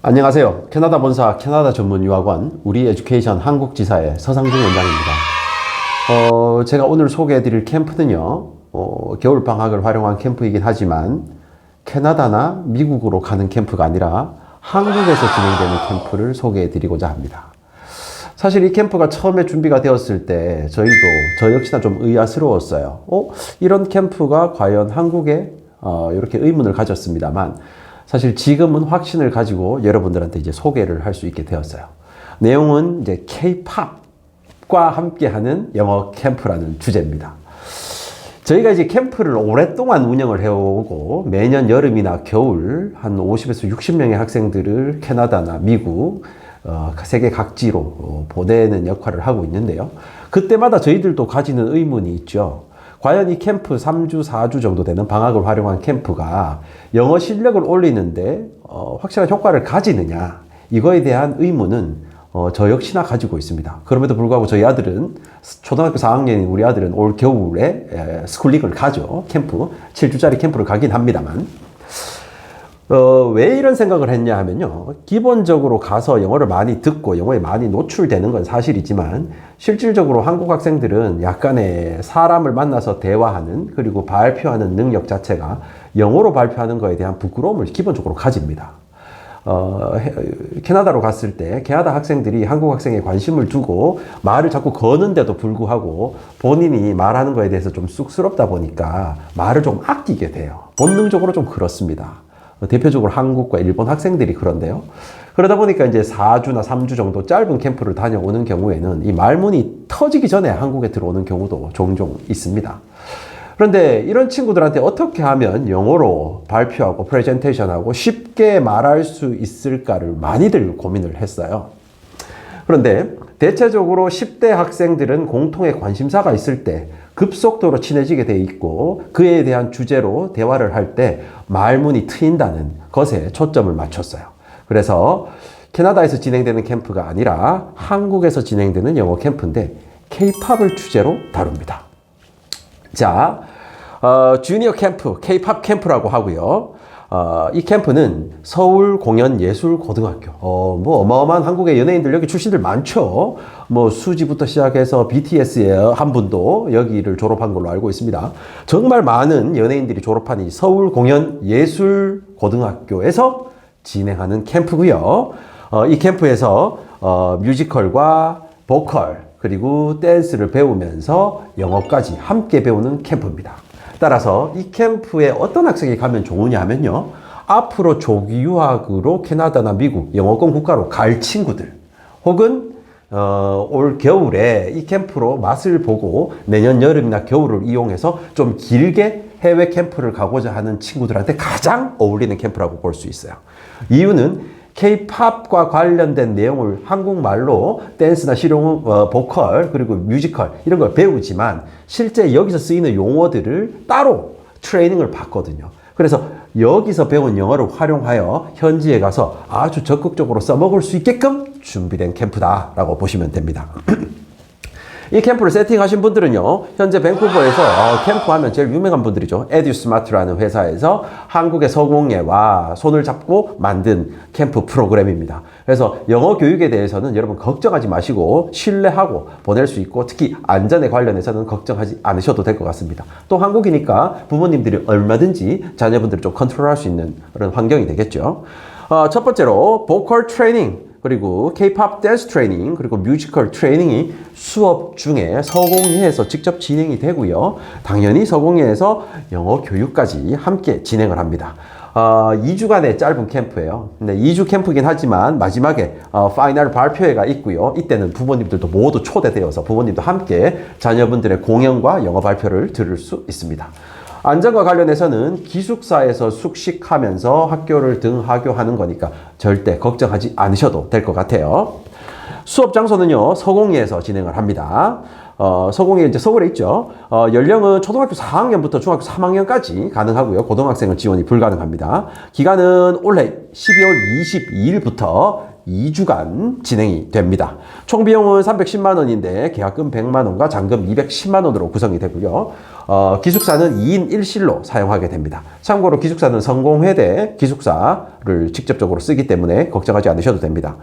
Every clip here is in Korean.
안녕하세요. 캐나다 본사 캐나다 전문 유학원 우리 에듀케이션 한국지사의 서상중 원장입니다. 제가 오늘 소개해드릴 캠프는요, 겨울방학을 활용한 캠프이긴 하지만 캐나다나 미국으로 가는 캠프가 아니라 한국에서 진행되는 캠프를 소개해드리고자 합니다. 사실 이 캠프가 처음에 준비가 되었을 때 저 역시나 좀 의아스러웠어요. 이런 캠프가 과연 한국에 이렇게 의문을 가졌습니다만 사실 지금은 확신을 가지고 여러분들한테 이제 소개를 할 수 있게 되었어요. 내용은 이제 K-팝과 함께하는 영어 캠프라는 주제입니다. 저희가 이제 캠프를 오랫동안 운영을 해오고 매년 여름이나 겨울 한 50에서 60명의 학생들을 캐나다나 미국, 세계 각지로 보내는 역할을 하고 있는데요. 그때마다 저희들도 가지는 의문이 있죠. 과연 이 캠프 3주, 4주 정도 되는 방학을 활용한 캠프가 영어 실력을 올리는데 확실한 효과를 가지느냐, 이거에 대한 의문은 저 역시나 가지고 있습니다. 그럼에도 불구하고 저희 아들은 초등학교 4학년인 우리 아들은 올 겨울에 스쿨링을 가죠. 캠프 7주짜리 캠프를 가긴 합니다만 왜 이런 생각을 했냐 하면요, 기본적으로 가서 영어를 많이 듣고 영어에 많이 노출되는 건 사실이지만 실질적으로 한국 학생들은 약간의 사람을 만나서 대화하는 그리고 발표하는 능력 자체가 영어로 발표하는 거에 대한 부끄러움을 기본적으로 가집니다. 캐나다로 갔을 때 캐나다 학생들이 한국 학생에 관심을 두고 말을 자꾸 거는데도 불구하고 본인이 말하는 거에 대해서 좀 쑥스럽다 보니까 말을 좀 아끼게 돼요. 본능적으로 좀 그렇습니다. 대표적으로 한국과 일본 학생들이 그런데요. 그러다 보니까 이제 4주나 3주 정도 짧은 캠프를 다녀오는 경우에는 이 말문이 터지기 전에 한국에 들어오는 경우도 종종 있습니다. 그런데 이런 친구들한테 어떻게 하면 영어로 발표하고 프레젠테이션하고 쉽게 말할 수 있을까를 많이들 고민을 했어요. 그런데 대체적으로 10대 학생들은 공통의 관심사가 있을 때 급속도로 친해지게 돼 있고 그에 대한 주제로 대화를 할 때 말문이 트인다는 것에 초점을 맞췄어요. 그래서 캐나다에서 진행되는 캠프가 아니라 한국에서 진행되는 영어 캠프인데 K-팝을 주제로 다룹니다. 자, 주니어 캠프, K-팝 캠프라고 하고요. 이 캠프는 서울공연예술고등학교. 뭐 어마어마한 한국의 연예인들 여기 출신들 많죠. 뭐 수지부터 시작해서 BTS의 한 분도 여기를 졸업한 걸로 알고 있습니다. 정말 많은 연예인들이 졸업한 이 서울공연예술고등학교에서 진행하는 캠프고요. 이 캠프에서 뮤지컬과 보컬 그리고 댄스를 배우면서 영어까지 함께 배우는 캠프입니다. 따라서 이 캠프에 어떤 학생이 가면 좋으냐 하면요, 앞으로 조기 유학으로 캐나다나 미국, 영어권 국가로 갈 친구들, 혹은 올 겨울에 이 캠프로 맛을 보고 내년 여름이나 겨울을 이용해서 좀 길게 해외 캠프를 가고자 하는 친구들한테 가장 어울리는 캠프라고 볼 수 있어요. 이유는 K-팝과 관련된 내용을 한국말로 댄스나 실용 보컬 그리고 뮤지컬 이런 걸 배우지만 실제 여기서 쓰이는 용어들을 따로 트레이닝을 받거든요. 그래서 여기서 배운 영어를 활용하여 현지에 가서 아주 적극적으로 써먹을 수 있게끔 준비된 캠프다라고 보시면 됩니다. 이 캠프를 세팅하신 분들은요, 현재 밴쿠버에서 캠프 하면 제일 유명한 분들이죠. 에듀스마트라는 회사에서 한국의 서공예와 손을 잡고 만든 캠프 프로그램입니다. 그래서 영어 교육에 대해서는 여러분 걱정하지 마시고 신뢰하고 보낼 수 있고 특히 안전에 관련해서는 걱정하지 않으셔도 될 것 같습니다. 또 한국이니까 부모님들이 얼마든지 자녀분들을 좀 컨트롤할 수 있는 그런 환경이 되겠죠. 첫 번째로 보컬 트레이닝, 그리고 K-팝 댄스 트레이닝, 그리고 뮤지컬 트레이닝이 수업 중에 서공예에서 직접 진행이 되고요. 당연히 서공예에서 영어 교육까지 함께 진행을 합니다. 2주간의 짧은 캠프예요. 근데 2주 캠프긴 하지만 마지막에 파이널 발표회가 있고요. 이때는 부모님들도 모두 초대되어서 부모님도 함께 자녀분들의 공연과 영어 발표를 들을 수 있습니다. 안전과 관련해서는 기숙사에서 숙식하면서 학교를 등하교하는 거니까 절대 걱정하지 않으셔도 될 것 같아요. 수업 장소는요, 서공예에서 진행을 합니다. 서공예 이제 서울에 있죠. 연령은 초등학교 4학년부터 중학교 3학년까지 가능하고요. 고등학생은 지원이 불가능합니다. 기간은 올해 12월 22일부터 2주간 진행이 됩니다. 총 비용은 310만 원인데 계약금 100만 원과 잔금 210만 원으로 구성이 되고요. 기숙사는 2인 1실로 사용하게 됩니다. 참고로 기숙사는 성공회대 기숙사를 직접적으로 쓰기 때문에 걱정하지 않으셔도 됩니다.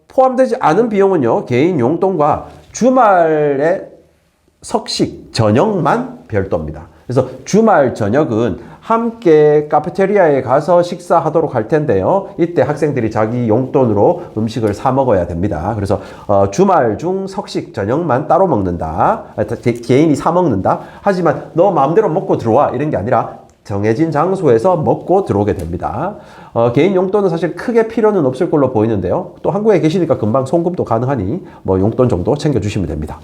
포함되지 않은 비용은요, 개인 용돈과 주말에 석식 저녁만 별도입니다. 그래서 주말 저녁은 함께 카페테리아에 가서 식사하도록 할 텐데요. 이때 학생들이 자기 용돈으로 음식을 사 먹어야 됩니다. 그래서 주말 중 석식 저녁만 따로 먹는다. 개인이 사 먹는다. 하지만 너 마음대로 먹고 들어와 이런 게 아니라 정해진 장소에서 먹고 들어오게 됩니다. 개인 용돈은 사실 크게 필요는 없을 걸로 보이는데요. 또 한국에 계시니까 금방 송금도 가능하니 뭐 용돈 정도 챙겨주시면 됩니다.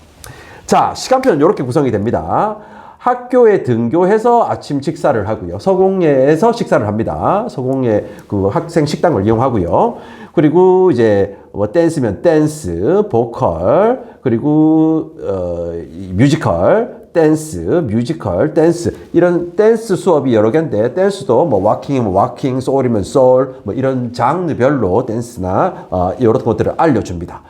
자, 시간표는 이렇게 구성이 됩니다. 학교에 등교해서 아침 식사를 하고요. 서공예에서 식사를 합니다. 서공예 그 학생 식당을 이용하고요. 그리고 이제 뭐 댄스면 댄스, 보컬, 그리고 뮤지컬, 댄스, 뮤지컬, 댄스 이런 댄스 수업이 여러 개인데 댄스도 뭐 워킹이면 워킹, 소울이면 소울 뭐 이런 장르별로 댄스나 이런 것들을 알려줍니다.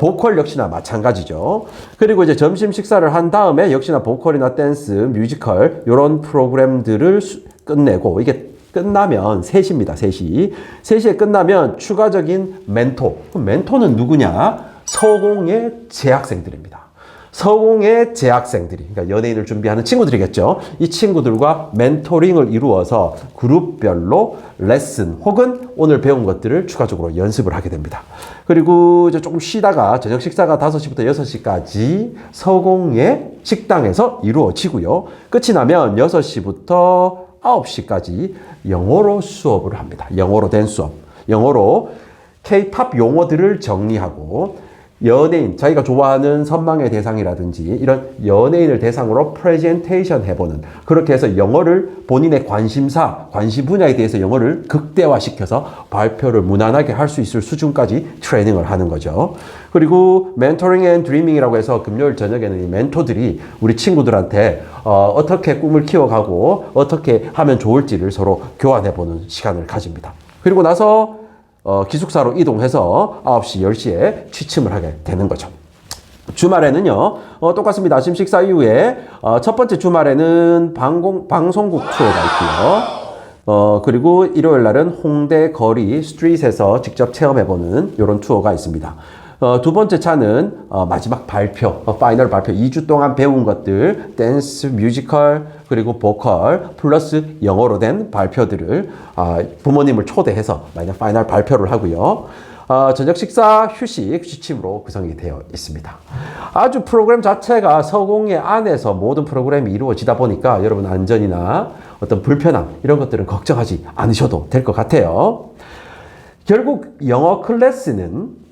보컬 역시나 마찬가지죠. 그리고 이제 점심 식사를 한 다음에 역시나 보컬이나 댄스, 뮤지컬 이런 프로그램들을 끝내고 이게 끝나면 3시입니다. 3시. 3시에 끝나면 추가적인 멘토. 그럼 멘토는 누구냐? 서공의 재학생들입니다. 서공의 재학생들이, 그러니까 연예인을 준비하는 친구들이겠죠. 이 친구들과 멘토링을 이루어서 그룹별로 레슨 혹은 오늘 배운 것들을 추가적으로 연습을 하게 됩니다. 그리고 이제 조금 쉬다가 저녁 식사가 5시부터 6시까지 서공의 식당에서 이루어지고요. 끝이 나면 6시부터 9시까지 영어로 수업을 합니다. 영어로 된 수업. 영어로 K-팝 용어들을 정리하고 연예인, 자기가 좋아하는 선망의 대상이라든지 이런 연예인을 대상으로 프레젠테이션 해보는, 그렇게 해서 영어를 본인의 관심사, 관심 분야에 대해서 영어를 극대화시켜서 발표를 무난하게 할 수 있을 수준까지 트레이닝을 하는 거죠. 그리고 멘토링 앤 드리밍이라고 해서 금요일 저녁에는 이 멘토들이 우리 친구들한테 어떻게 꿈을 키워가고 어떻게 하면 좋을지를 서로 교환해보는 시간을 가집니다. 그리고 나서 기숙사로 이동해서 9시, 10시에 취침을 하게 되는 거죠. 주말에는요, 똑같습니다. 아침 식사 이후에, 첫 번째 주말에는 방송국 투어가 있고요. 그리고 일요일 날은 홍대 거리, 스트릿에서 직접 체험해보는 이런 투어가 있습니다. 두 번째 차는 마지막 발표, 파이널 발표, 2주 동안 배운 것들, 댄스, 뮤지컬, 그리고 보컬, 플러스 영어로 된 발표들을 부모님을 초대해서 파이널 발표를 하고요. 저녁 식사, 휴식, 취침으로 구성이 되어 있습니다. 아주 프로그램 자체가 서공예 안에서 모든 프로그램이 이루어지다 보니까 여러분 안전이나 어떤 불편함 이런 것들은 걱정하지 않으셔도 될 것 같아요. 결국 영어 클래스는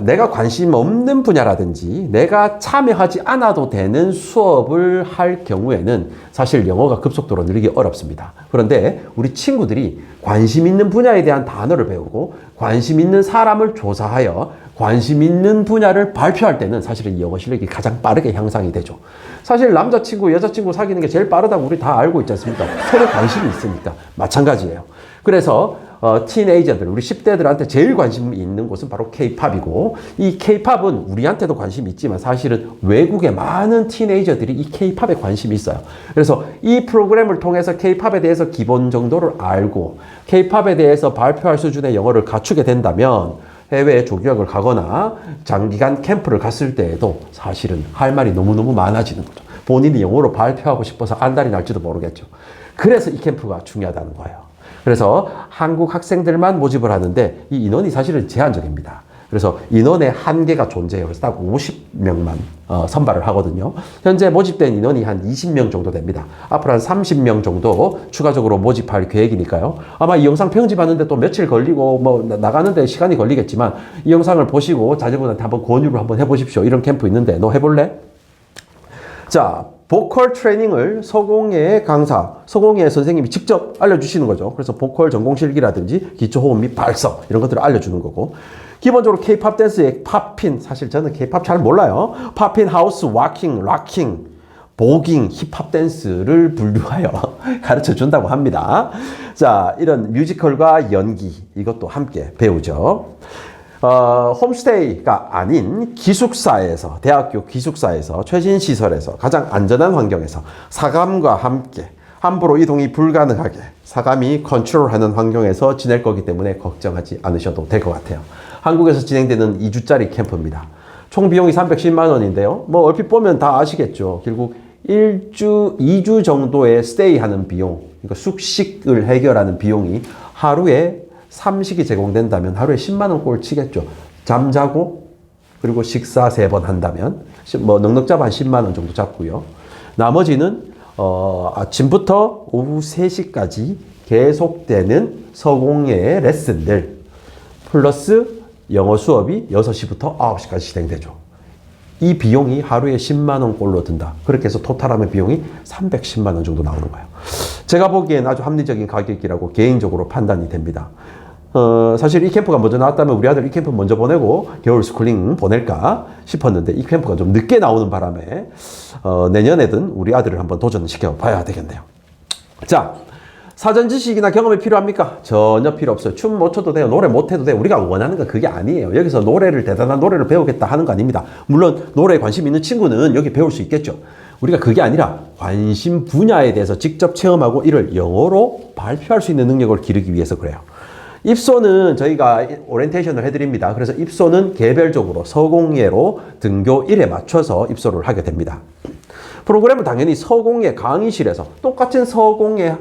내가 관심 없는 분야라든지 내가 참여하지 않아도 되는 수업을 할 경우에는 사실 영어가 급속도로 늘기 어렵습니다. 그런데 우리 친구들이 관심 있는 분야에 대한 단어를 배우고 관심 있는 사람을 조사하여 관심 있는 분야를 발표할 때는 사실은 영어 실력이 가장 빠르게 향상이 되죠. 사실 남자친구, 여자친구 사귀는 게 제일 빠르다고 우리 다 알고 있지 않습니까? 서로 관심이 있으니까. 마찬가지예요. 그래서 티네이저들, 우리 10대들한테 제일 관심이 있는 곳은 바로 K-팝이고, 이 K-팝은 우리한테도 관심이 있지만 사실은 외국의 많은 티네이저들이 이 K-팝에 관심이 있어요. 그래서 이 프로그램을 통해서 K-팝에 대해서 기본 정도를 알고 K-팝에 대해서 발표할 수준의 영어를 갖추게 된다면 해외에 조교학을 가거나 장기간 캠프를 갔을 때에도 사실은 할 말이 너무너무 많아지는 거죠. 본인이 영어로 발표하고 싶어서 안달이 날지도 모르겠죠. 그래서 이 캠프가 중요하다는 거예요. 그래서 한국 학생들만 모집을 하는데 이 인원이 사실은 제한적입니다. 그래서 인원의 한계가 존재해요. 그래서 딱 50명만 선발을 하거든요. 현재 모집된 인원이 한 20명 정도 됩니다. 앞으로 한 30명 정도 추가적으로 모집할 계획이니까요. 아마 이 영상 편집하는데 또 며칠 걸리고 뭐 나가는데 시간이 걸리겠지만 이 영상을 보시고 자녀분한테 한번 권유를 한번 해보십시오. 이런 캠프 있는데 너 해볼래? 자, 보컬 트레이닝을 서공예 강사, 서공예 선생님이 직접 알려주시는 거죠. 그래서 보컬 전공실기라든지 기초호흡 및 발성 이런 것들을 알려주는 거고, 기본적으로 K-팝 댄스의 팝핀, 사실 저는 K-팝 잘 몰라요. 팝핀, 하우스, 와킹, 락킹, 보깅, 힙합 댄스를 분류하여 가르쳐 준다고 합니다. 자, 이런 뮤지컬과 연기, 이것도 함께 배우죠. 홈스테이가 아닌 기숙사에서, 대학교 기숙사에서, 최신 시설에서, 가장 안전한 환경에서 사감과 함께 함부로 이동이 불가능하게 사감이 컨트롤하는 환경에서 지낼 거기 때문에 걱정하지 않으셔도 될 것 같아요. 한국에서 진행되는 2주짜리 캠프입니다. 총 비용이 310만 원인데요. 뭐 얼핏 보면 다 아시겠죠. 결국 2주 정도의 스테이하는 비용, 그러니까 숙식을 해결하는 비용이 하루에 3식이 제공된다면 하루에 10만 원 꼴 치겠죠. 잠자고 그리고 식사 3번 한다면 뭐 넉넉 잡아 한 10만 원 정도 잡고요. 나머지는 아침부터 오후 3시까지 계속되는 서공예의 레슨들 플러스 영어 수업이 6시부터 9시까지 진행되죠. 이 비용이 하루에 10만 원 꼴로 든다. 그렇게 해서 토탈하면 비용이 310만 원 정도 나오는 거예요. 제가 보기엔 아주 합리적인 가격이라고 개인적으로 판단이 됩니다. 사실 이 캠프가 먼저 나왔다면 우리 아들 이 캠프 먼저 보내고 겨울 스쿨링 보낼까 싶었는데 이 캠프가 좀 늦게 나오는 바람에 내년에든 우리 아들을 한번 도전시켜 봐야 되겠네요. 자, 사전 지식이나 경험이 필요합니까? 전혀 필요 없어요. 춤 못 춰도 돼요. 노래 못 해도 돼요. 우리가 원하는 건 그게 아니에요. 여기서 대단한 노래를 배우겠다 하는 거 아닙니다. 물론 노래에 관심 있는 친구는 여기 배울 수 있겠죠. 우리가 그게 아니라 관심 분야에 대해서 직접 체험하고 이를 영어로 발표할 수 있는 능력을 기르기 위해서 그래요. 입소는 저희가 오리엔테이션을 해드립니다. 그래서 입소는 개별적으로 서공예로 등교 1에 맞춰서 입소를 하게 됩니다. 프로그램은 당연히 서공예 강의실에서 똑같은 서공예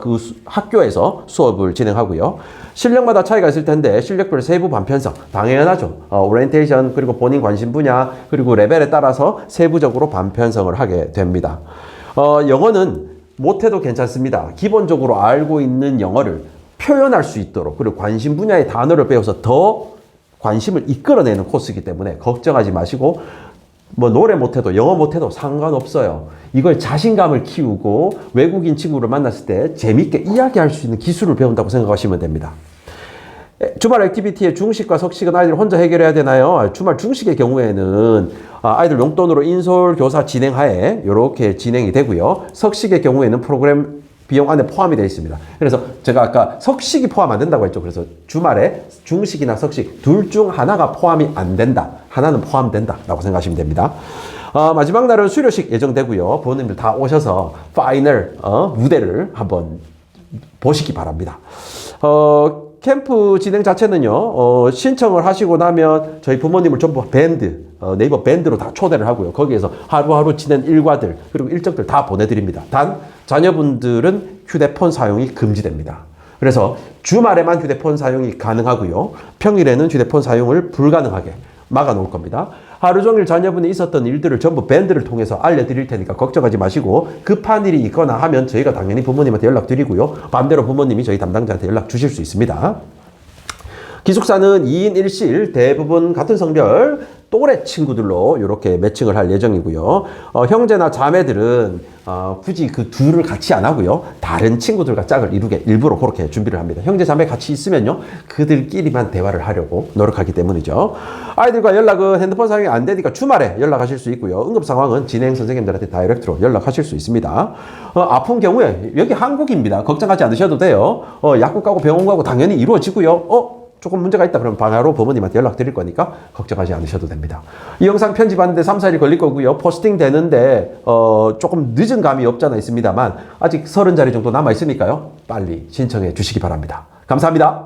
그 학교에서 수업을 진행하고요. 실력마다 차이가 있을 텐데 실력별 세부 반편성 당연하죠. 오리엔테이션 그리고 본인 관심 분야 그리고 레벨에 따라서 세부적으로 반편성을 하게 됩니다. 영어는 못해도 괜찮습니다. 기본적으로 알고 있는 영어를 표현할 수 있도록 그리고 관심 분야의 단어를 배워서 더 관심을 이끌어내는 코스이기 때문에 걱정하지 마시고 뭐 노래 못해도 영어 못해도 상관없어요. 이걸 자신감을 키우고 외국인 친구를 만났을 때 재밌게 이야기할 수 있는 기술을 배운다고 생각하시면 됩니다. 주말 액티비티의 중식과 석식은 아이들 혼자 해결해야 되나요? 주말 중식의 경우에는 아이들 용돈으로 인솔 교사 진행하에 이렇게 진행이 되고요. 석식의 경우에는 프로그램 비용 안에 포함이 되어 있습니다. 그래서 제가 아까 석식이 포함 안 된다고 했죠. 그래서 주말에 중식이나 석식 둘 중 하나가 포함이 안 된다. 하나는 포함된다. 라고 생각하시면 됩니다. 마지막 날은 수료식 예정되고요. 부모님들 다 오셔서 파이널 무대를 한번 보시기 바랍니다. 캠프 진행 자체는요, 신청을 하시고 나면 저희 부모님을 전부 네이버 밴드로 다 초대를 하고요. 거기에서 하루하루 지낸 일과들, 그리고 일정들 다 보내드립니다. 단, 자녀분들은 휴대폰 사용이 금지됩니다. 그래서 주말에만 휴대폰 사용이 가능하고요. 평일에는 휴대폰 사용을 불가능하게 막아 놓을 겁니다. 하루 종일 자녀분이 있었던 일들을 전부 밴드를 통해서 알려드릴 테니까 걱정하지 마시고 급한 일이 있거나 하면 저희가 당연히 부모님한테 연락드리고요. 반대로 부모님이 저희 담당자한테 연락 주실 수 있습니다. 기숙사는 2인 1실 대부분 같은 성별 또래 친구들로 이렇게 매칭을 할 예정이고요. 형제나 자매들은 굳이 그 둘을 같이 안 하고요. 다른 친구들과 짝을 이루게 일부러 그렇게 준비를 합니다. 형제 자매 같이 있으면요. 그들끼리만 대화를 하려고 노력하기 때문이죠. 아이들과 연락은 핸드폰 사용이 안 되니까 주말에 연락하실 수 있고요. 응급 상황은 진행 선생님들한테 다이렉트로 연락하실 수 있습니다. 아픈 경우에 여기 한국입니다. 걱정하지 않으셔도 돼요. 약국 가고 병원 가고 당연히 이루어지고요. 조금 문제가 있다 그러면 바로 부모님한테 연락드릴 거니까 걱정하지 않으셔도 됩니다. 이 영상 편집하는데 3, 4일 걸릴 거고요. 포스팅 되는데 조금 늦은 감이 없잖아 있습니다만 아직 30자리 정도 남아 있으니까요. 빨리 신청해 주시기 바랍니다. 감사합니다.